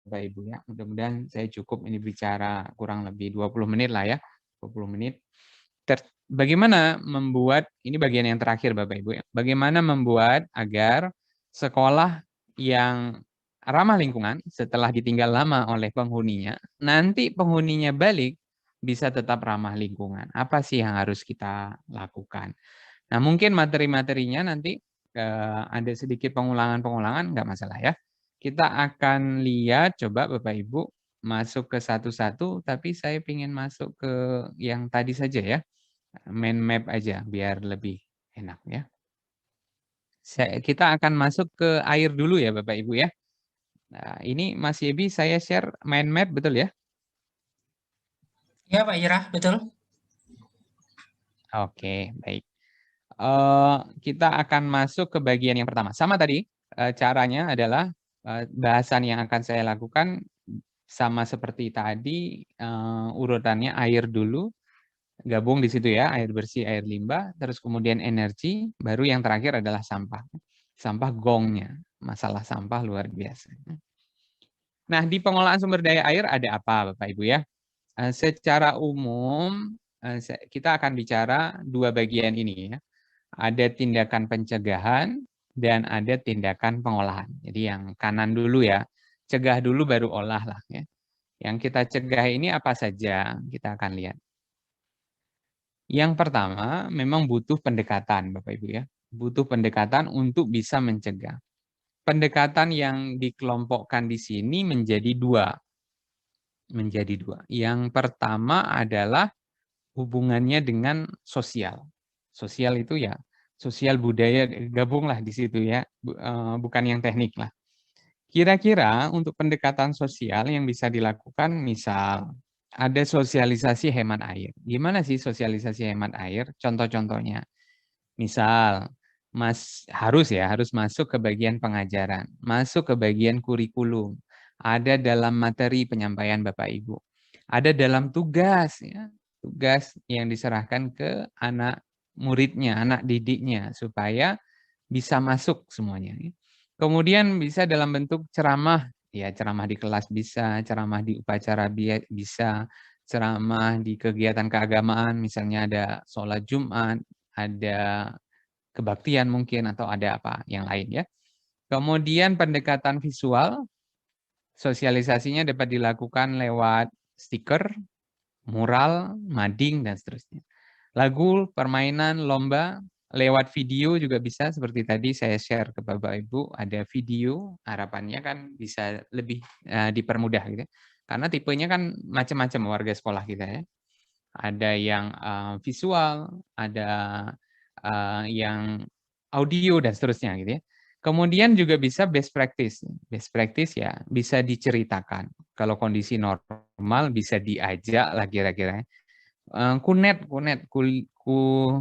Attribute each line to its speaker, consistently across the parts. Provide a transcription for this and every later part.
Speaker 1: Bapak Ibu ya. Mudah-mudahan saya cukup ini bicara kurang lebih 20 menit lah ya. 20 menit. Bagaimana membuat, ini bagian yang terakhir Bapak Ibu ya. Bagaimana membuat agar sekolah yang ramah lingkungan setelah ditinggal lama oleh penghuninya, nanti penghuninya balik bisa tetap ramah lingkungan. Apa sih yang harus kita lakukan? Nah, mungkin materi-materinya nanti ada sedikit pengulangan-pengulangan, nggak masalah ya. Kita akan lihat, coba Bapak Ibu masuk ke satu-satu, tapi saya ingin masuk ke yang tadi saja ya, mind map aja, biar lebih enak ya. Kita akan masuk ke air dulu ya Bapak Ibu ya. Nah, ini Mas Yebi saya share mind map, betul ya?
Speaker 2: Ya Pak Ira, betul.
Speaker 1: Oke, baik. Kita akan masuk ke bagian yang pertama. Sama tadi, caranya adalah bahasan yang akan saya lakukan sama seperti tadi, urutannya air dulu, gabung di situ ya, air bersih, air limbah, terus kemudian energi, baru yang terakhir adalah sampah. Sampah gongnya, masalah sampah luar biasa. Nah, di pengolahan sumber daya air ada apa Bapak Ibu ya? Secara umum, kita akan bicara dua bagian ini ya. Ada tindakan pencegahan dan ada tindakan pengolahan. Jadi yang kanan dulu ya, cegah dulu baru olah lah ya. Yang kita cegah ini apa saja, kita akan lihat. Yang pertama, memang butuh pendekatan Bapak Ibu ya. Butuh pendekatan untuk bisa mencegah. Pendekatan yang dikelompokkan di sini menjadi dua. Yang pertama adalah hubungannya dengan sosial. Sosial itu ya, sosial budaya gabunglah di situ ya, bukan yang teknik lah. Kira-kira untuk pendekatan sosial yang bisa dilakukan, misal ada sosialisasi hemat air. Gimana sih sosialisasi hemat air? Contoh-contohnya, misal harus masuk ke bagian pengajaran, masuk ke bagian kurikulum, ada dalam materi penyampaian Bapak Ibu, ada dalam tugas ya, tugas yang diserahkan ke anak muridnya, anak didiknya supaya bisa masuk semuanya. Ya. Kemudian bisa dalam bentuk ceramah, ya ceramah di kelas bisa, ceramah di upacara bisa, ceramah di kegiatan keagamaan, misalnya ada sholat Jumat, ada kebaktian mungkin, atau ada apa yang lain ya. Kemudian pendekatan visual, sosialisasinya dapat dilakukan lewat stiker, mural, mading, dan seterusnya. Lagu, permainan, lomba, lewat video juga bisa, seperti tadi saya share ke Bapak Ibu, ada video, harapannya kan bisa lebih dipermudah gitu. Karena tipenya kan macam-macam warga sekolah kita ya. Ada yang visual, ada yang audio, dan seterusnya gitu ya. Kemudian juga bisa best practice. Best practice ya bisa diceritakan. Kalau kondisi normal bisa diajak lah kira-kira.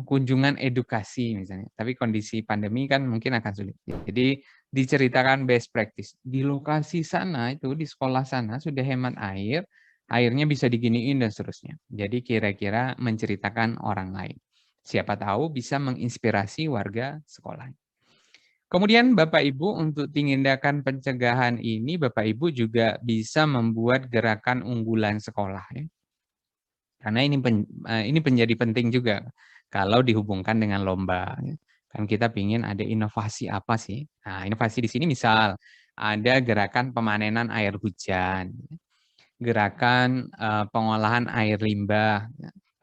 Speaker 1: Kunjungan edukasi misalnya. Tapi kondisi pandemi kan mungkin akan sulit. Jadi diceritakan best practice. Di lokasi sana itu, di sekolah sana sudah hemat air, airnya bisa diginiin dan seterusnya. Jadi kira-kira menceritakan orang lain. Siapa tahu bisa menginspirasi warga sekolah. Kemudian Bapak Ibu untuk tindakan pencegahan ini Bapak Ibu juga bisa membuat gerakan unggulan sekolah ya. Karena ini menjadi penting juga kalau dihubungkan dengan lomba. Ya. Kan kita ingin ada inovasi apa sih? Nah, inovasi di sini misal ada gerakan pemanenan air hujan, gerakan pengolahan air limbah.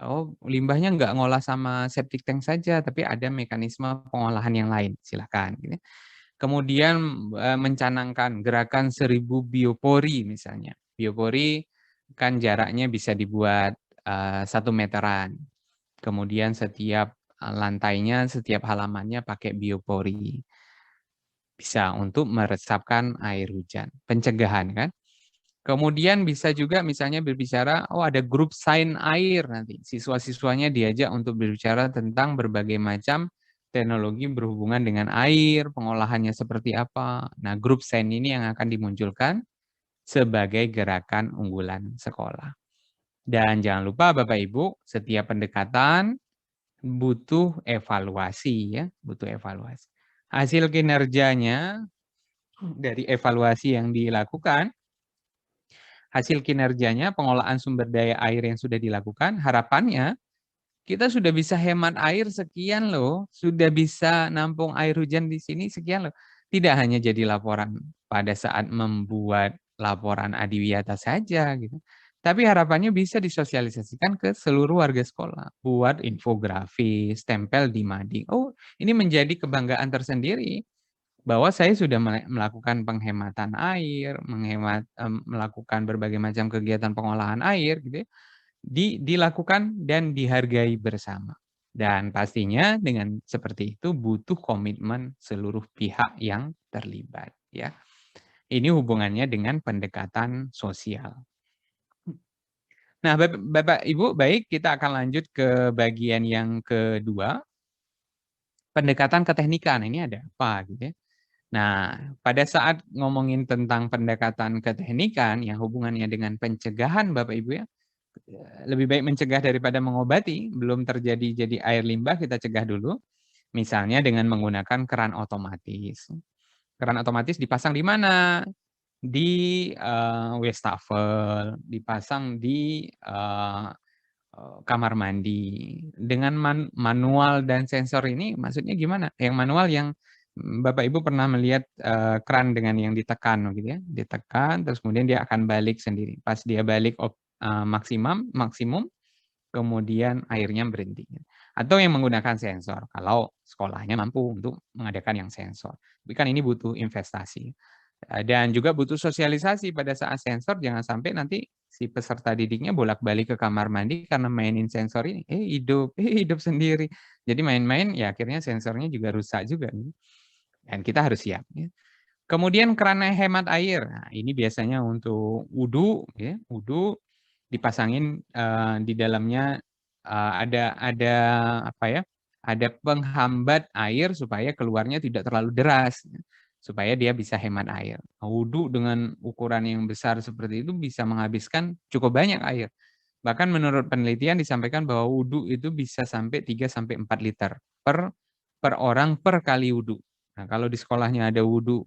Speaker 1: Oh, limbahnya nggak ngolah sama septic tank saja, tapi ada mekanisme pengolahan yang lain. Silakan. Gitu. Kemudian mencanangkan gerakan 1000 biopori misalnya. Biopori kan jaraknya bisa dibuat 1 meteran. Kemudian setiap lantainya, setiap halamannya pakai biopori. Bisa untuk meresapkan air hujan. Pencegahan kan. Kemudian bisa juga misalnya berbicara, oh ada grup sains air nanti. Siswa-siswanya diajak untuk berbicara tentang berbagai macam teknologi berhubungan dengan air, pengolahannya seperti apa. Nah, grup sains ini yang akan dimunculkan sebagai gerakan unggulan sekolah. Dan jangan lupa Bapak Ibu, setiap pendekatan butuh evaluasi ya, butuh evaluasi. Hasil kinerjanya dari evaluasi yang dilakukan hasil kinerjanya, pengolahan sumber daya air yang sudah dilakukan, harapannya kita sudah bisa hemat air sekian loh, sudah bisa nampung air hujan di sini sekian loh. Tidak hanya jadi laporan pada saat membuat laporan adiwiyata saja gitu. Tapi harapannya bisa disosialisasikan ke seluruh warga sekolah. Buat infografis, tempel di mading. Oh, ini menjadi kebanggaan tersendiri bahwa saya sudah melakukan penghematan air, melakukan berbagai macam kegiatan pengolahan air gitu ya. Dilakukan dan dihargai bersama. Dan pastinya dengan seperti itu butuh komitmen seluruh pihak yang terlibat ya. Ini hubungannya dengan pendekatan sosial. Nah, Bapak Ibu, baik kita akan lanjut ke bagian yang kedua, pendekatan keteknikan. Ini ada apa gitu ya. Nah, pada saat ngomongin tentang pendekatan keteknikan yang hubungannya dengan pencegahan Bapak Ibu ya, lebih baik mencegah daripada mengobati, belum terjadi jadi air limbah kita cegah dulu. Misalnya dengan menggunakan keran otomatis. Keran otomatis dipasang di mana? Di wastafel, dipasang di kamar mandi. Dengan manual dan sensor ini maksudnya gimana? Yang manual yang Bapak Ibu pernah melihat keran dengan yang ditekan gitu ya. Ditekan terus kemudian dia akan balik sendiri. Pas dia balik maksimum kemudian airnya berhenti. Atau yang menggunakan sensor, kalau sekolahnya mampu untuk mengadakan yang sensor. Tapi kan ini butuh investasi. Dan juga butuh sosialisasi pada saat sensor, jangan sampai nanti si peserta didiknya bolak-balik ke kamar mandi karena mainin sensor ini, hidup sendiri. Jadi main-main, ya akhirnya sensornya juga rusak juga. Dan kita harus siap. Ya. Kemudian keran hemat air, nah, ini biasanya untuk wudhu, ya, wudhu dipasangin di dalamnya ada apa ya? Ada penghambat air supaya keluarnya tidak terlalu deras, supaya dia bisa hemat air. Wudhu dengan ukuran yang besar seperti itu bisa menghabiskan cukup banyak air. Bahkan menurut penelitian disampaikan bahwa wudhu itu bisa sampai 3-4 liter per orang per kali wudhu. Nah, kalau di sekolahnya ada wudhu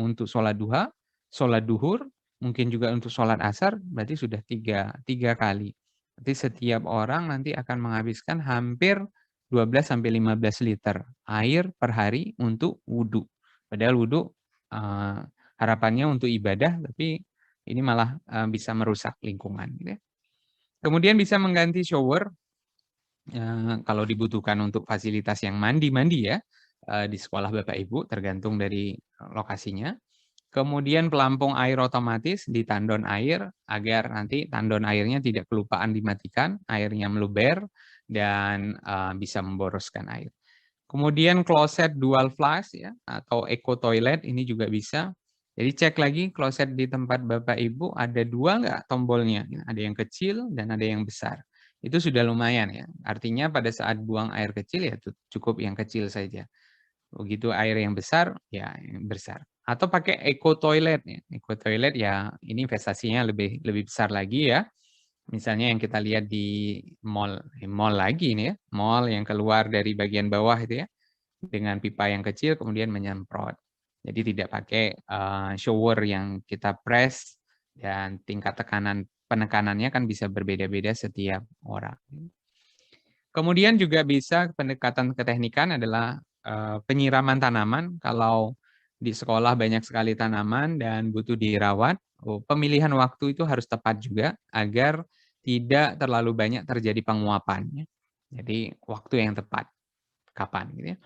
Speaker 1: untuk sholat duha, sholat duhur, mungkin juga untuk sholat asar, berarti sudah tiga kali. Berarti setiap orang nanti akan menghabiskan hampir 12-15 liter air per hari untuk wudhu. Padahal wudhu harapannya untuk ibadah, tapi ini malah bisa merusak lingkungan. Gitu ya. Kemudian bisa mengganti shower, kalau dibutuhkan untuk fasilitas yang mandi-mandi ya, di sekolah Bapak Ibu, tergantung dari lokasinya. Kemudian pelampung air otomatis di tandon air agar nanti tandon airnya tidak kelupaan dimatikan, airnya meluber dan bisa memboroskan air. Kemudian kloset dual flush ya atau eco toilet ini juga bisa. Jadi cek lagi kloset di tempat Bapak Ibu ada 2 nggak tombolnya, ada yang kecil dan ada yang besar. Itu sudah lumayan ya. Artinya pada saat buang air kecil ya cukup yang kecil saja. Begitu air yang besar, ya yang besar. Atau pakai eco toilet ya. Eco toilet ya ini investasinya lebih besar lagi ya. Misalnya yang kita lihat di mall lagi ini ya. Mall yang keluar dari bagian bawah itu ya. Dengan pipa yang kecil kemudian menyemprot. Jadi tidak pakai shower yang kita press dan tingkat penekanannya kan bisa berbeda-beda setiap orang. Kemudian juga bisa pendekatan keteknikan adalah penyiraman tanaman. Kalau di sekolah banyak sekali tanaman dan butuh dirawat, pemilihan waktu itu harus tepat juga agar tidak terlalu banyak terjadi penguapan. Jadi waktu yang tepat, kapan gitu ya.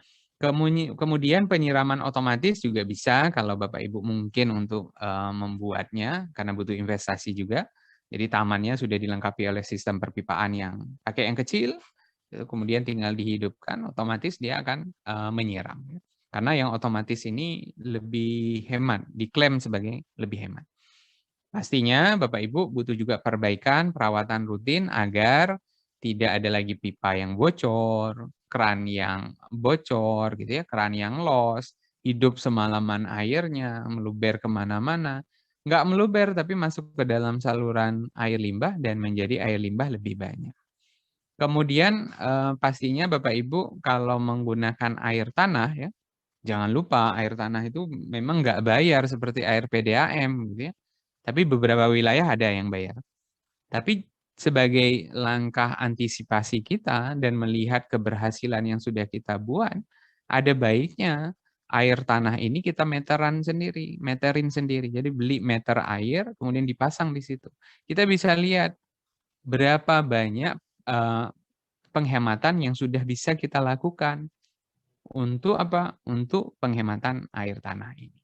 Speaker 1: Kemudian penyiraman otomatis juga bisa kalau Bapak Ibu mungkin untuk membuatnya karena butuh investasi juga. Jadi tamannya sudah dilengkapi oleh sistem perpipaan yang pakai yang kecil, kemudian tinggal dihidupkan, otomatis dia akan menyiram. Karena yang otomatis ini lebih hemat, diklaim sebagai lebih hemat. Pastinya Bapak Ibu butuh juga perbaikan, perawatan rutin agar tidak ada lagi pipa yang bocor, keran yang bocor, gitu ya, keran yang los, hidup semalaman airnya, meluber kemana-mana. Nggak meluber, tapi masuk ke dalam saluran air limbah dan menjadi air limbah lebih banyak. Kemudian pastinya Bapak Ibu kalau menggunakan air tanah ya, jangan lupa air tanah itu memang nggak bayar seperti air PDAM gitu ya. Tapi beberapa wilayah ada yang bayar. Tapi sebagai langkah antisipasi kita dan melihat keberhasilan yang sudah kita buat, ada baiknya air tanah ini kita meterin sendiri. Jadi beli meter air, kemudian dipasang di situ. Kita bisa lihat berapa banyak penghematan yang sudah bisa kita lakukan. Untuk apa? Untuk penghematan air tanah ini.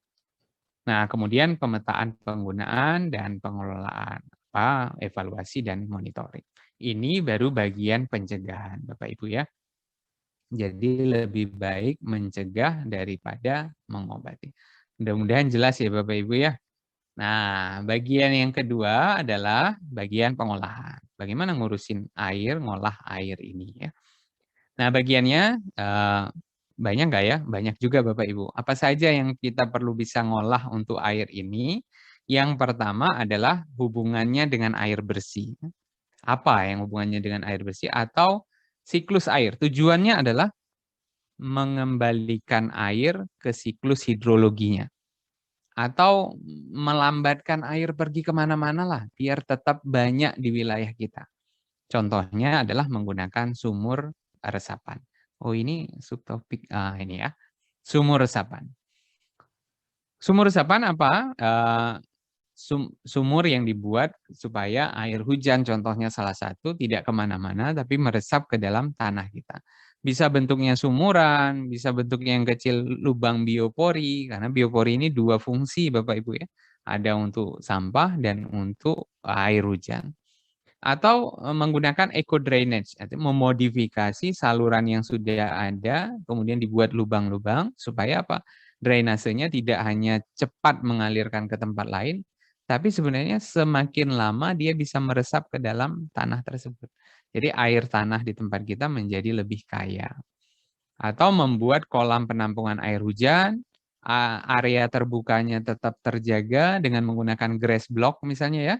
Speaker 1: Nah, kemudian pemetaan penggunaan dan pengelolaan, evaluasi dan monitoring. Ini baru bagian pencegahan, Bapak Ibu ya. Jadi lebih baik mencegah daripada mengobati. Mudah-mudahan jelas ya Bapak Ibu ya. Nah, bagian yang kedua adalah bagian pengolahan. Bagaimana ngurusin air, ngolah air ini ya. Nah, bagiannya banyak nggak ya? Banyak juga Bapak Ibu. Apa saja yang kita perlu bisa ngolah untuk air ini? Yang pertama adalah hubungannya dengan air bersih. Apa yang hubungannya dengan air bersih? Atau siklus air. Tujuannya adalah mengembalikan air ke siklus hidrologinya. Atau melambatkan air pergi kemana-mana lah, biar tetap banyak di wilayah kita. Contohnya adalah menggunakan sumur resapan. Oh ini subtopik, ini ya, sumur resapan. Sumur resapan apa? Sumur yang dibuat supaya air hujan, contohnya salah satu, tidak kemana-mana, tapi meresap ke dalam tanah kita. Bisa bentuknya sumuran, bisa bentuknya yang kecil lubang biopori, karena biopori ini dua fungsi Bapak Ibu ya. Ada untuk sampah dan untuk air hujan. Atau menggunakan eco drainage, memodifikasi saluran yang sudah ada, kemudian dibuat lubang-lubang, supaya apa? Drainasenya tidak hanya cepat mengalirkan ke tempat lain, tapi sebenarnya semakin lama dia bisa meresap ke dalam tanah tersebut. Jadi air tanah di tempat kita menjadi lebih kaya. Atau membuat kolam penampungan air hujan, area terbukanya tetap terjaga dengan menggunakan grass block misalnya ya,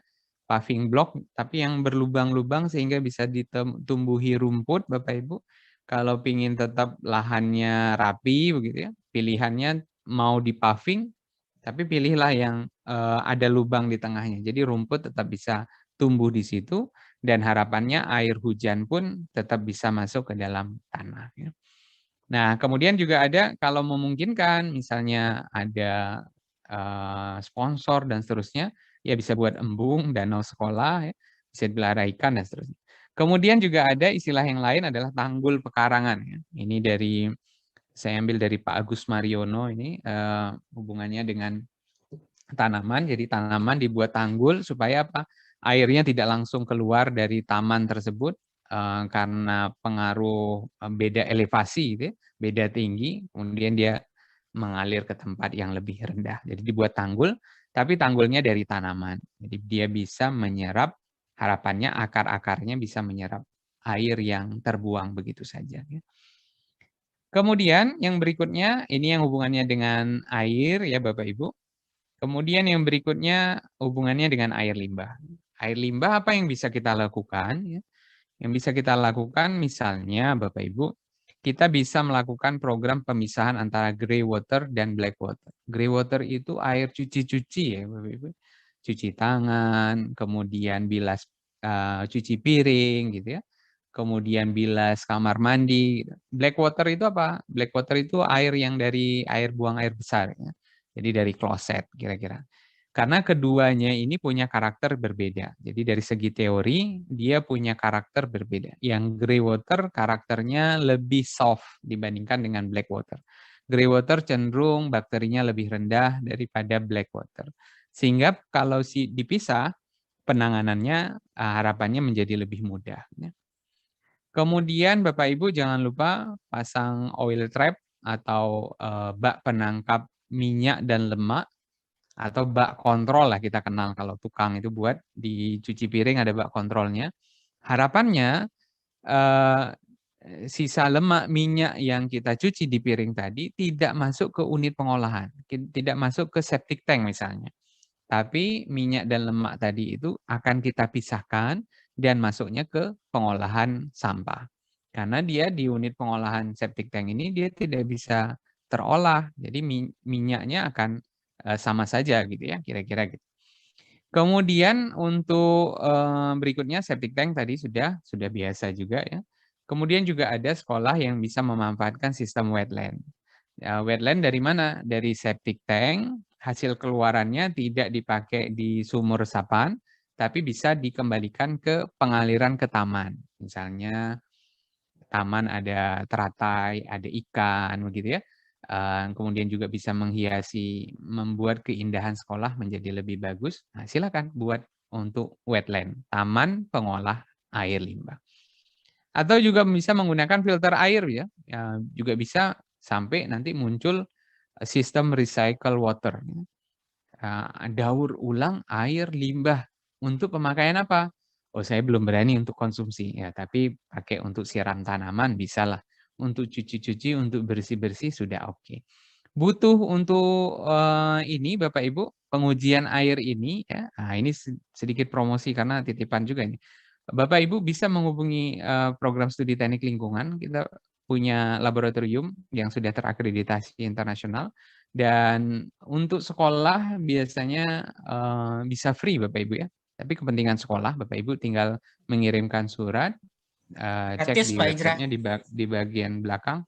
Speaker 1: paving block, tapi yang berlubang-lubang sehingga bisa ditumbuhi rumput, Bapak Ibu. Kalau ingin tetap lahannya rapi, begitu ya, pilihannya mau di paving, tapi pilihlah yang ada lubang di tengahnya. Jadi rumput tetap bisa tumbuh di situ, dan harapannya air hujan pun tetap bisa masuk ke dalam tanah. Ya. Nah, kemudian juga ada kalau memungkinkan, misalnya ada sponsor dan seterusnya, ya bisa buat embung, danau sekolah, ya, bisa dipelihara ikan dan seterusnya. Kemudian juga ada istilah yang lain adalah tanggul pekarangan. Ya. Ini saya ambil dari Pak Agus Mariono ini, hubungannya dengan tanaman. Jadi tanaman dibuat tanggul supaya apa? Airnya tidak langsung keluar dari taman tersebut karena pengaruh beda elevasi, gitu ya, beda tinggi, kemudian dia mengalir ke tempat yang lebih rendah. Jadi dibuat tanggul, tapi tanggulnya dari tanaman. Jadi dia bisa menyerap, harapannya akar-akarnya bisa menyerap air yang terbuang begitu saja. Ya. Kemudian yang berikutnya, ini yang hubungannya dengan air ya Bapak Ibu. Kemudian yang berikutnya hubungannya dengan air limbah. Air limbah apa yang bisa kita lakukan? Ya? Yang bisa kita lakukan misalnya Bapak Ibu, kita bisa melakukan program pemisahan antara grey water dan black water. Grey water itu air cuci-cuci ya Bapak Ibu. Cuci tangan, kemudian bilas cuci piring gitu ya. Kemudian bilas kamar mandi. Black water itu apa? Black water itu air yang dari buang air besar ya. Jadi dari kloset kira-kira. Karena keduanya ini punya karakter berbeda. Jadi dari segi teori, dia punya karakter berbeda. Yang grey water karakternya lebih soft dibandingkan dengan black water. Grey water cenderung bakterinya lebih rendah daripada black water. Sehingga kalau dipisah, penanganannya harapannya menjadi lebih mudah. Kemudian Bapak Ibu jangan lupa pasang oil trap atau bak penangkap minyak dan lemak, atau bak kontrol lah kita kenal kalau tukang itu buat dicuci piring ada bak kontrolnya. Harapannya sisa lemak minyak yang kita cuci di piring tadi tidak masuk ke unit pengolahan, tidak masuk ke septic tank misalnya. Tapi minyak dan lemak tadi itu akan kita pisahkan dan masuknya ke pengolahan sampah. Karena dia di unit pengolahan septic tank ini dia tidak bisa terolah. Jadi minyaknya akan sama saja gitu ya, kira-kira gitu. Kemudian untuk berikutnya septic tank tadi sudah biasa juga ya. Kemudian juga ada sekolah yang bisa memanfaatkan sistem wetland. Ya, wetland dari mana? Dari septic tank, hasil keluarannya tidak dipakai di sumur resapan, tapi bisa dikembalikan ke pengaliran ke taman. Misalnya taman ada teratai, ada ikan, begitu ya. Kemudian juga bisa menghiasi, membuat keindahan sekolah menjadi lebih bagus. Nah, silakan buat untuk wetland, taman pengolah air limbah. Atau juga bisa menggunakan filter air ya, juga bisa sampai nanti muncul sistem recycle water. Daur ulang air limbah untuk pemakaian apa? Oh, saya belum berani untuk konsumsi ya, tapi pakai untuk siram tanaman bisalah. Untuk cuci-cuci, untuk bersih-bersih sudah oke. Butuh untuk ini Bapak Ibu, pengujian air ini ya. Nah, ini sedikit promosi karena titipan juga ini. Bapak Ibu bisa menghubungi program studi teknik lingkungan. Kita punya laboratorium yang sudah terakreditasi internasional. Dan untuk sekolah biasanya bisa free Bapak Ibu ya. Tapi kepentingan sekolah Bapak Ibu tinggal mengirimkan surat, cek
Speaker 2: Gratis
Speaker 1: di
Speaker 2: Pak Ijra.
Speaker 1: websitenya di bagian belakang.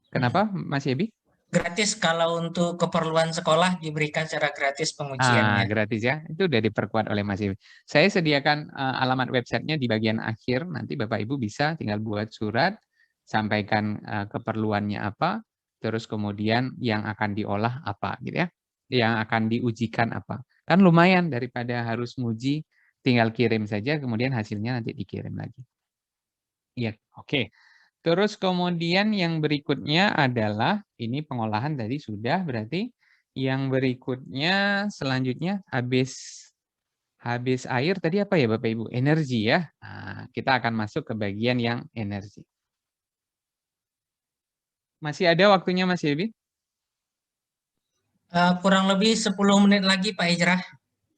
Speaker 1: Kenapa Mas Yebi?
Speaker 2: Gratis kalau untuk keperluan sekolah diberikan secara gratis pengujiannya.
Speaker 1: Gratis ya. Itu udah diperkuat oleh Mas Yebi. Saya sediakan alamat websitenya di bagian akhir. Nanti Bapak Ibu bisa tinggal buat surat, sampaikan keperluannya apa, terus kemudian yang akan diolah apa gitu ya. Yang akan diujikan apa. Kan lumayan daripada harus nguji, tinggal kirim saja kemudian hasilnya nanti dikirim lagi. Iya, oke. Terus kemudian yang berikutnya adalah ini pengolahan tadi sudah berarti yang berikutnya selanjutnya habis air tadi apa ya Bapak Ibu? Energi ya. Nah, kita akan masuk ke bagian yang energi. Masih ada waktunya Mas Yebi?
Speaker 2: Kurang lebih 10 menit lagi Pak Ijra.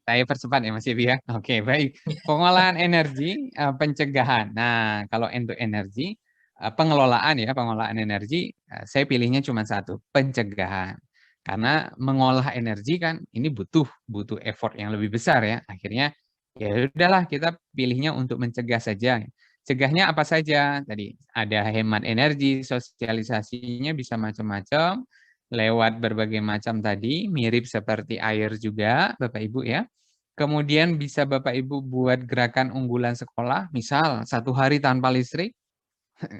Speaker 1: Saya percepat ya Mas Yebi ya. Oke, baik. Pengolahan energi, pencegahan. Nah, kalau untuk energi, pengelolaan energi, saya pilihnya cuma satu, pencegahan. Karena mengolah energi kan ini butuh effort yang lebih besar ya. Akhirnya ya udahlah kita pilihnya untuk mencegah saja. Cegahnya apa saja? Tadi ada hemat energi, sosialisasinya bisa macam-macam lewat berbagai macam tadi, mirip seperti air juga Bapak Ibu ya. Kemudian bisa Bapak Ibu buat gerakan unggulan sekolah, misal 1 hari tanpa listrik,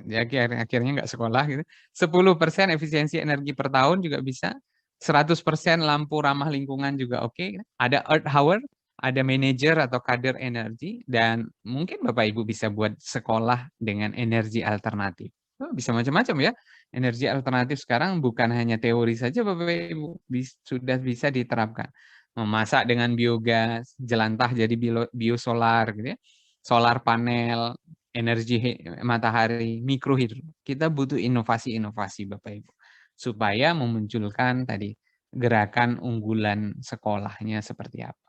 Speaker 1: ya akhirnya nggak sekolah gitu. 10% efisiensi energi per tahun juga bisa. 100% lampu ramah lingkungan juga oke. Ada Earth Hour, ada manajer atau kader energi, dan mungkin Bapak Ibu bisa buat sekolah dengan energi alternatif. Oh, bisa macam-macam ya. Energi alternatif sekarang bukan hanya teori saja Bapak Ibu, sudah bisa diterapkan. Memasak dengan biogas, jelantah jadi biosolar gitu ya. Solar panel, energi matahari, mikrohidro. Kita butuh inovasi-inovasi Bapak Ibu supaya memunculkan tadi gerakan unggulan sekolahnya seperti apa.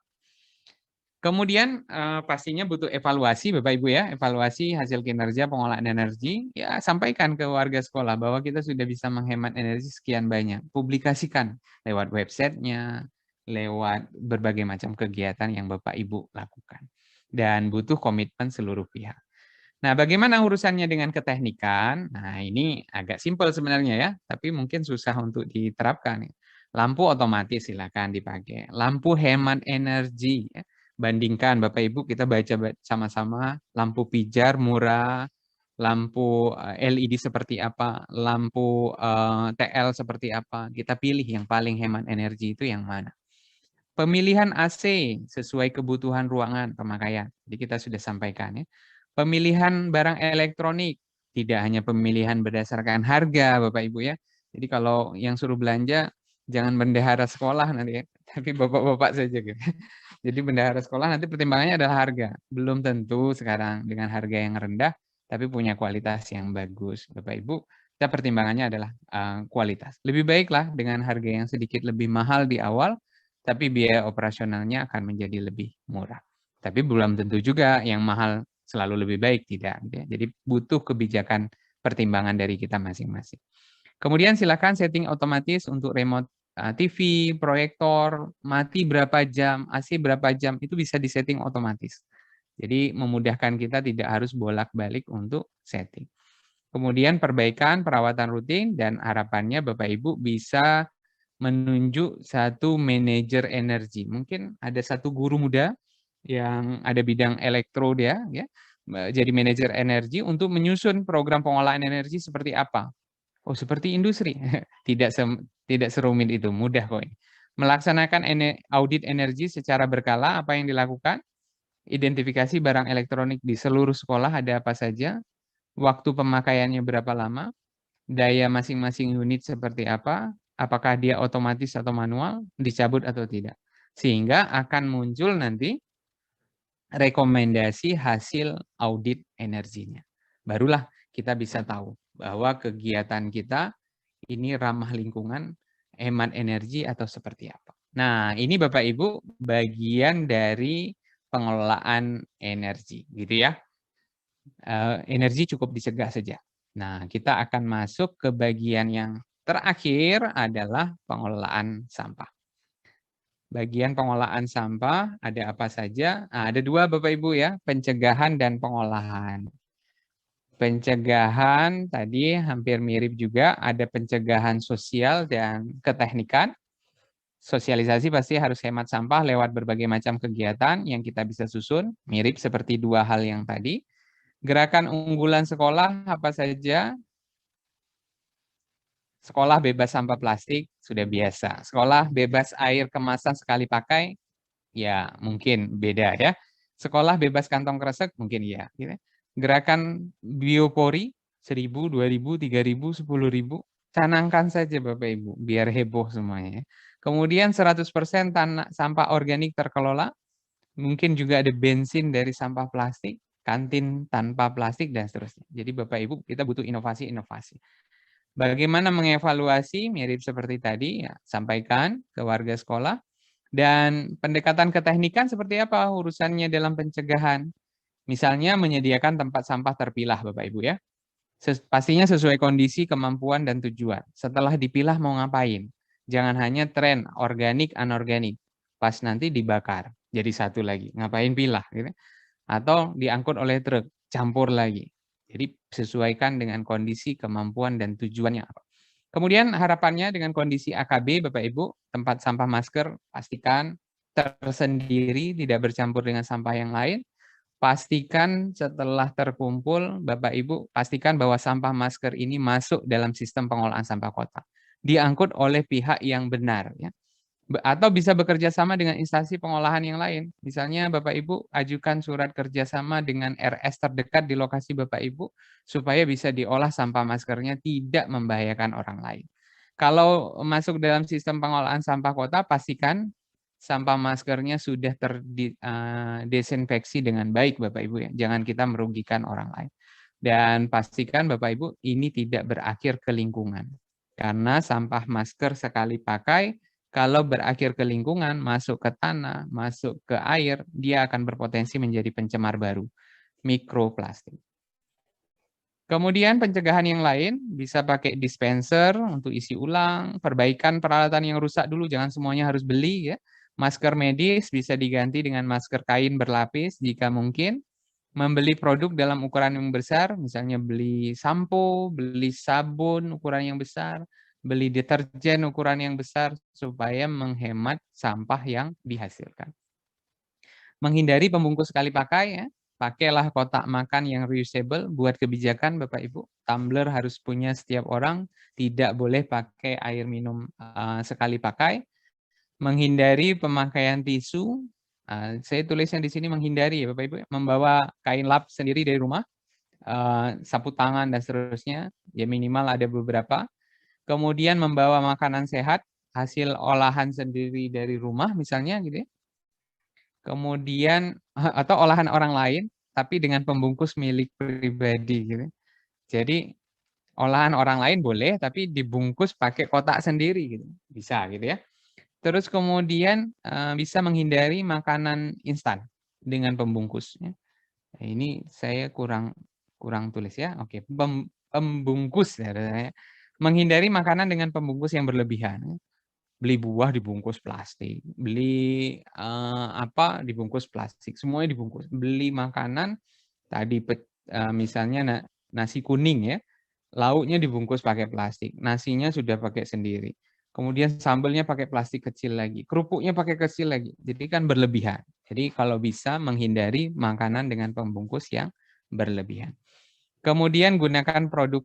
Speaker 1: Kemudian pastinya butuh evaluasi Bapak Ibu ya, evaluasi hasil kinerja pengolahan energi, ya sampaikan ke warga sekolah bahwa kita sudah bisa menghemat energi sekian banyak. Publikasikan lewat websitenya, lewat berbagai macam kegiatan yang Bapak Ibu lakukan. Dan butuh komitmen seluruh pihak. Nah, bagaimana urusannya dengan keteknikan? Nah, ini agak simpel sebenarnya ya, tapi mungkin susah untuk diterapkan. Lampu otomatis silakan dipakai. Lampu hemat energi. Ya. Bandingkan Bapak Ibu kita baca sama-sama lampu pijar murah, lampu LED seperti apa, lampu TL seperti apa. Kita pilih yang paling hemat energi itu yang mana. Pemilihan AC sesuai kebutuhan ruangan pemakaian. Jadi kita sudah sampaikan ya. Pemilihan barang elektronik, tidak hanya pemilihan berdasarkan harga Bapak Ibu ya. Jadi kalau yang suruh belanja jangan bendahara sekolah nanti ya, tapi bapak-bapak saja gitu. Jadi bendahara sekolah nanti pertimbangannya adalah harga. Belum tentu sekarang dengan harga yang rendah tapi punya kualitas yang bagus Bapak Ibu. Kita pertimbangannya adalah kualitas. Lebih baiklah dengan harga yang sedikit lebih mahal di awal tapi biaya operasionalnya akan menjadi lebih murah. Tapi belum tentu juga yang mahal selalu lebih baik, tidak. Jadi butuh kebijakan pertimbangan dari kita masing-masing. Kemudian silakan setting otomatis untuk remote TV, proyektor, mati berapa jam, AC berapa jam, itu bisa disetting otomatis. Jadi memudahkan kita tidak harus bolak-balik untuk setting. Kemudian perbaikan, perawatan rutin, dan harapannya Bapak Ibu bisa menunjuk satu manajer energi. Mungkin ada satu guru muda yang ada bidang elektro dia, ya, jadi manajer energi untuk menyusun program pengolahan energi seperti apa. Oh, seperti industri. Tidak serumit itu, mudah kok ini. Melaksanakan audit energi secara berkala, apa yang dilakukan? Identifikasi barang elektronik di seluruh sekolah ada apa saja, waktu pemakaiannya berapa lama, daya masing-masing unit seperti apa, apakah dia otomatis atau manual, dicabut atau tidak. Sehingga akan muncul nanti rekomendasi hasil audit energinya. Barulah kita bisa tahu bahwa kegiatan kita ini ramah lingkungan, hemat energi atau seperti apa. Nah, ini Bapak Ibu bagian dari pengelolaan energi, gitu ya. Energi cukup dicegah saja. Nah, kita akan masuk ke bagian yang terakhir adalah pengelolaan sampah. Bagian pengolahan sampah ada apa saja? Nah, ada dua Bapak Ibu ya, pencegahan dan pengolahan. Pencegahan tadi hampir mirip juga, ada pencegahan sosial dan keteknikan. Sosialisasi pasti harus hemat sampah lewat berbagai macam kegiatan yang kita bisa susun, mirip seperti dua hal yang tadi. Gerakan unggulan sekolah apa saja? Sekolah bebas sampah plastik sudah biasa. Sekolah bebas air kemasan sekali pakai, ya mungkin beda ya. Sekolah bebas kantong kresek mungkin ya. Gerakan biopori 1.000, 2.000, 3.000, 10.000. Canangkan saja Bapak Ibu, biar heboh semuanya. Kemudian 100% tanah sampah organik terkelola. Mungkin juga ada bensin dari sampah plastik, kantin tanpa plastik, dan seterusnya. Jadi Bapak Ibu, kita butuh inovasi-inovasi. Bagaimana mengevaluasi, mirip seperti tadi, ya, sampaikan ke warga sekolah. Dan pendekatan keteknikan seperti apa urusannya dalam pencegahan? Misalnya menyediakan tempat sampah terpilah Bapak Ibu ya. Pastinya sesuai kondisi, kemampuan, dan tujuan. Setelah dipilah mau ngapain? Jangan hanya tren organik, anorganik. Pas nanti dibakar, jadi satu lagi. Ngapain pilah? Gitu. Atau diangkut oleh truk, campur lagi. Jadi sesuaikan dengan kondisi, kemampuan, dan tujuannya apa. Kemudian harapannya dengan kondisi AKB, Bapak Ibu, tempat sampah masker, pastikan tersendiri, tidak bercampur dengan sampah yang lain. Pastikan setelah terkumpul, Bapak Ibu, pastikan bahwa sampah masker ini masuk dalam sistem pengolahan sampah kota. Diangkut oleh pihak yang benar. Ya. Atau bisa bekerja sama dengan instansi pengolahan yang lain. Misalnya Bapak Ibu ajukan surat kerjasama dengan RS terdekat di lokasi Bapak Ibu, supaya bisa diolah sampah maskernya tidak membahayakan orang lain. Kalau masuk dalam sistem pengolahan sampah kota, pastikan sampah maskernya sudah terdesinfeksi dengan baik Bapak Ibu ya. Jangan kita merugikan orang lain. Dan pastikan Bapak Ibu ini tidak berakhir ke lingkungan. Karena sampah masker sekali pakai, kalau berakhir ke lingkungan, masuk ke tanah, masuk ke air, dia akan berpotensi menjadi pencemar baru, mikroplastik. Kemudian pencegahan yang lain, bisa pakai dispenser untuk isi ulang, perbaikan peralatan yang rusak dulu, jangan semuanya harus beli ya. Masker medis bisa diganti dengan masker kain berlapis jika mungkin. Membeli produk dalam ukuran yang besar, misalnya beli sampo, beli sabun ukuran yang besar, beli deterjen ukuran yang besar, supaya menghemat sampah yang dihasilkan. Menghindari pembungkus sekali pakai, ya. Pakailah kotak makan yang reusable, buat kebijakan Bapak Ibu. Tumbler harus punya setiap orang, tidak boleh pakai air minum sekali pakai. Menghindari pemakaian tisu. Saya tulisnya di sini menghindari ya Bapak Ibu, membawa kain lap sendiri dari rumah, sapu tangan dan seterusnya, ya minimal ada beberapa. Kemudian membawa makanan sehat, hasil olahan sendiri dari rumah misalnya gitu ya. Kemudian atau olahan orang lain, tapi dengan pembungkus milik pribadi gitu. Jadi olahan orang lain boleh, tapi dibungkus pakai kotak sendiri gitu, bisa gitu ya. Terus kemudian bisa menghindari makanan instan dengan pembungkusnya. Nah, ini saya kurang tulis ya. Oke, pembungkus ya. Menghindari makanan dengan pembungkus yang berlebihan. Beli buah dibungkus plastik, beli apa dibungkus plastik, semuanya dibungkus. Beli makanan tadi misalnya nasi kuning ya, lauknya dibungkus pakai plastik, nasinya sudah pakai sendiri. Kemudian sambelnya pakai plastik kecil lagi, kerupuknya pakai kecil lagi. Jadi kan berlebihan. Jadi kalau bisa menghindari makanan dengan pembungkus yang berlebihan. Kemudian gunakan produk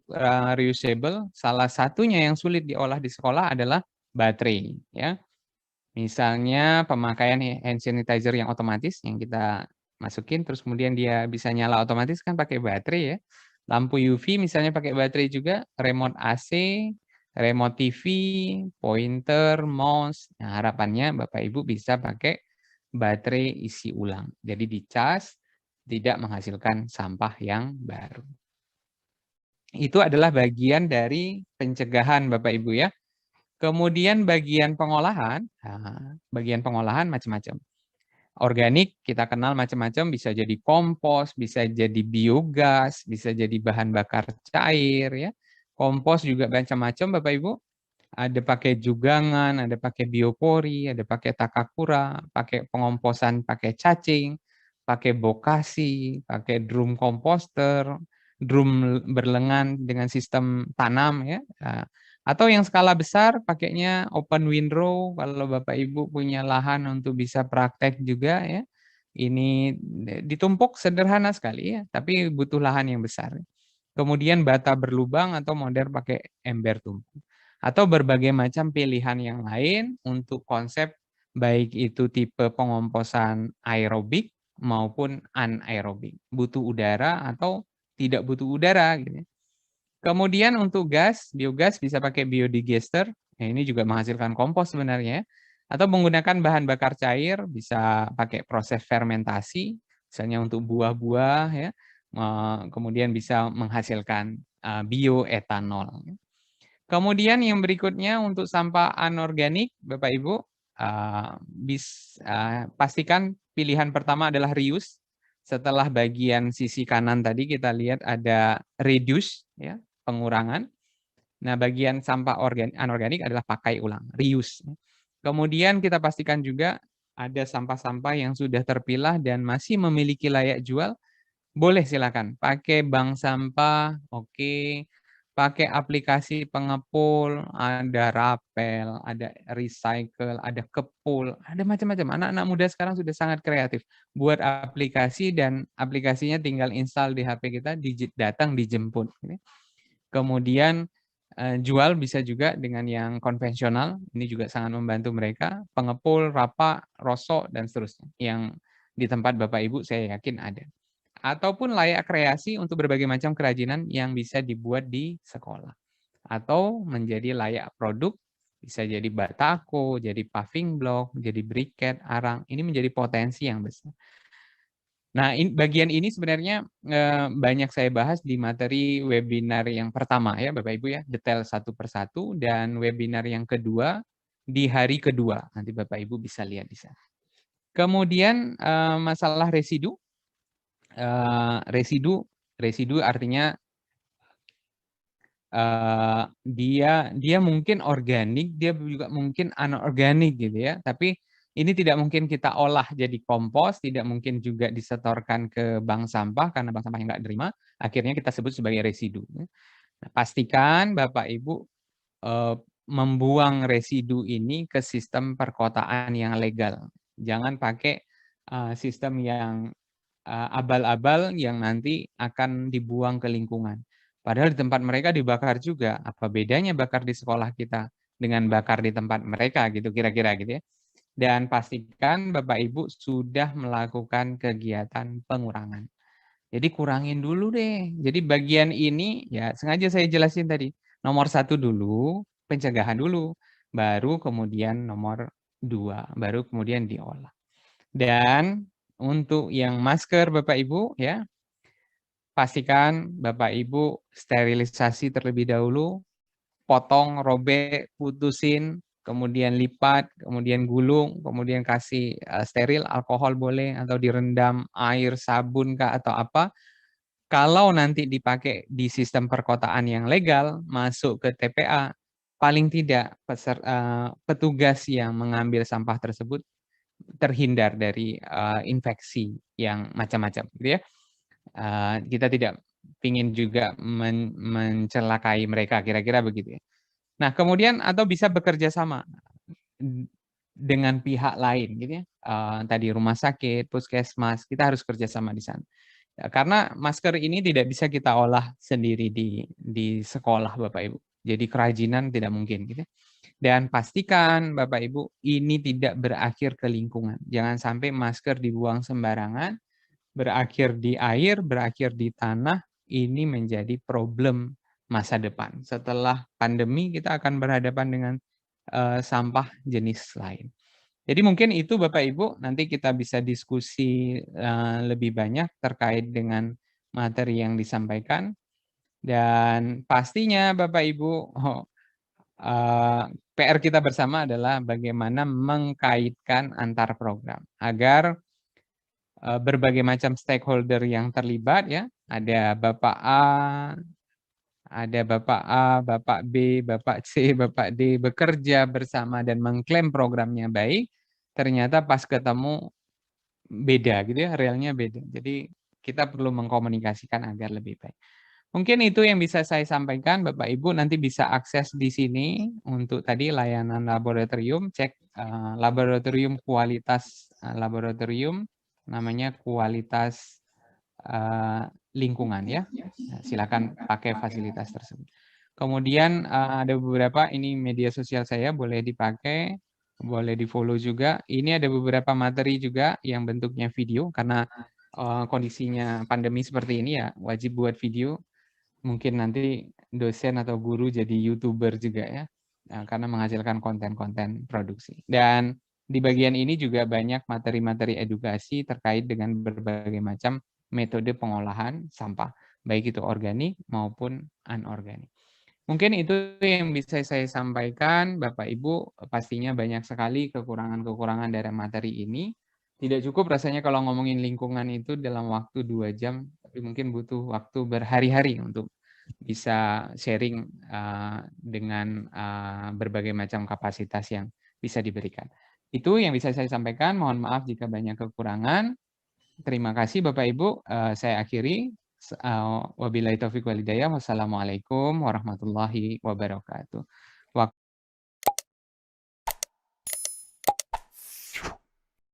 Speaker 1: reusable. Salah satunya yang sulit diolah di sekolah adalah baterai. Ya, misalnya pemakaian hand sanitizer yang otomatis yang kita masukin, terus kemudian dia bisa nyala otomatis kan pakai baterai ya. Lampu UV misalnya pakai baterai juga, remote AC, remote TV, pointer, mouse. Nah, harapannya Bapak Ibu bisa pakai baterai isi ulang. Jadi dicas, tidak menghasilkan sampah yang baru. Itu adalah bagian dari pencegahan Bapak Ibu ya. Kemudian bagian pengolahan macam-macam. Organik kita kenal macam-macam, bisa jadi kompos, bisa jadi biogas, bisa jadi bahan bakar cair ya. Kompos juga macam-macam Bapak Ibu. Ada pakai jugangan, ada pakai biopori, ada pakai takakura, pakai pengomposan pakai cacing, pakai bokasi, pakai drum komposter, drum berlengan dengan sistem tanam ya. Atau yang skala besar pakainya open windrow kalau Bapak Ibu punya lahan untuk bisa praktek juga ya. Ini ditumpuk sederhana sekali ya, tapi butuh lahan yang besar. Kemudian bata berlubang atau modern pakai ember tumpuk. Atau berbagai macam pilihan yang lain untuk konsep baik itu tipe pengomposan aerobik maupun anaerobik. Butuh udara atau tidak butuh udara gitu. Kemudian untuk gas, biogas bisa pakai biodigester. Nah, ini juga menghasilkan kompos sebenarnya. Atau menggunakan bahan bakar cair, bisa pakai proses fermentasi, misalnya untuk buah-buah ya. Kemudian bisa menghasilkan bioetanol. Kemudian yang berikutnya untuk sampah anorganik, Bapak Ibu, pastikan pilihan pertama adalah reuse. Setelah bagian sisi kanan tadi kita lihat ada reduce, ya, pengurangan. Nah, bagian sampah anorganik adalah pakai ulang, reuse. Kemudian kita pastikan juga ada sampah-sampah yang sudah terpilah dan masih memiliki layak jual, boleh silakan pakai bank sampah, oke. Pakai aplikasi pengepul, ada Rapel, ada Recycle, ada Kepul, ada macam-macam. Anak-anak muda sekarang sudah sangat kreatif. Buat aplikasi dan aplikasinya tinggal install di HP kita, datang dijemput. Kemudian jual bisa juga dengan yang konvensional, ini juga sangat membantu mereka. Pengepul, rapa, rosok, dan seterusnya. Yang di tempat Bapak Ibu saya yakin ada. Ataupun layak kreasi untuk berbagai macam kerajinan yang bisa dibuat di sekolah. Atau menjadi layak produk, bisa jadi batako, jadi paving block, jadi briket, arang. Ini menjadi potensi yang besar. Nah, bagian ini sebenarnya banyak saya bahas di materi webinar yang pertama ya Bapak Ibu ya, detail satu persatu, dan webinar yang kedua di hari kedua. Nanti Bapak Ibu bisa lihat di sana. Kemudian masalah residu. Residu artinya dia mungkin organik, dia juga mungkin anorganik gitu ya. Tapi ini tidak mungkin kita olah jadi kompos, tidak mungkin juga disetorkan ke bank sampah karena bank sampah yang nggak terima. Akhirnya kita sebut sebagai residu. Nah, pastikan Bapak Ibu membuang residu ini ke sistem perkotaan yang legal. Jangan pakai sistem yang abal-abal yang nanti akan dibuang ke lingkungan. Padahal di tempat mereka dibakar juga. Apa bedanya bakar di sekolah kita dengan bakar di tempat mereka gitu kira-kira gitu ya. Dan pastikan Bapak Ibu sudah melakukan kegiatan pengurangan. Jadi kurangin dulu deh. Jadi bagian ini ya sengaja saya jelasin tadi. Nomor 1 dulu, pencegahan dulu. Baru kemudian nomor 2, baru kemudian diolah. Dan untuk yang masker Bapak Ibu ya, pastikan Bapak Ibu sterilisasi terlebih dahulu, potong, robek, putusin, kemudian lipat, kemudian gulung, kemudian kasih steril, alkohol boleh, atau direndam air, sabun kah, atau apa. Kalau nanti dipakai di sistem perkotaan yang legal, masuk ke TPA, paling tidak petugas yang mengambil sampah tersebut terhindar dari infeksi yang macam-macam, gitu ya. Kita tidak ingin juga mencelakai mereka, kira-kira begitu ya. Nah, kemudian atau bisa bekerja sama dengan pihak lain, gitu ya. Tadi rumah sakit, puskesmas, kita harus kerja sama di sana. Ya, karena masker ini tidak bisa kita olah sendiri di sekolah, Bapak Ibu. Jadi kerajinan tidak mungkin, gitu ya. Dan pastikan Bapak Ibu, ini tidak berakhir ke lingkungan. Jangan sampai masker dibuang sembarangan, berakhir di air, berakhir di tanah, ini menjadi problem masa depan. Setelah pandemi kita akan berhadapan dengan sampah jenis lain. Jadi mungkin itu Bapak Ibu, nanti kita bisa diskusi lebih banyak terkait dengan materi yang disampaikan. Dan pastinya Bapak Ibu, PR kita bersama adalah bagaimana mengkaitkan antar program agar berbagai macam stakeholder yang terlibat ya, ada Bapak A, ada Bapak A, Bapak B, Bapak C, Bapak D bekerja bersama dan mengklaim programnya baik, ternyata pas ketemu beda gitu ya, realnya beda. Jadi kita perlu mengkomunikasikan agar lebih baik. Mungkin itu yang bisa saya sampaikan, Bapak Ibu nanti bisa akses di sini untuk tadi layanan laboratorium, cek laboratorium kualitas laboratorium, namanya kualitas lingkungan ya. Nah, silakan pakai fasilitas tersebut. Kemudian ada beberapa, ini media sosial saya boleh dipakai, boleh di-follow juga. Ini ada beberapa materi juga yang bentuknya video, karena kondisinya pandemi seperti ini ya, wajib buat video. Mungkin nanti dosen atau guru jadi YouTuber juga ya, karena menghasilkan konten-konten produksi. Dan di bagian ini juga banyak materi-materi edukasi terkait dengan berbagai macam metode pengolahan sampah, baik itu organik maupun anorganik. Mungkin itu yang bisa saya sampaikan, Bapak Ibu, pastinya banyak sekali kekurangan-kekurangan dari materi ini. Tidak cukup rasanya kalau ngomongin lingkungan itu dalam waktu 2 jam, tapi mungkin butuh waktu berhari-hari untuk bisa sharing dengan berbagai macam kapasitas yang bisa diberikan. Itu yang bisa saya sampaikan, mohon maaf jika banyak kekurangan. Terima kasih Bapak Ibu, saya akhiri. Wabillahi taufiq wal hidayah. Wassalamualaikum warahmatullahi wabarakatuh.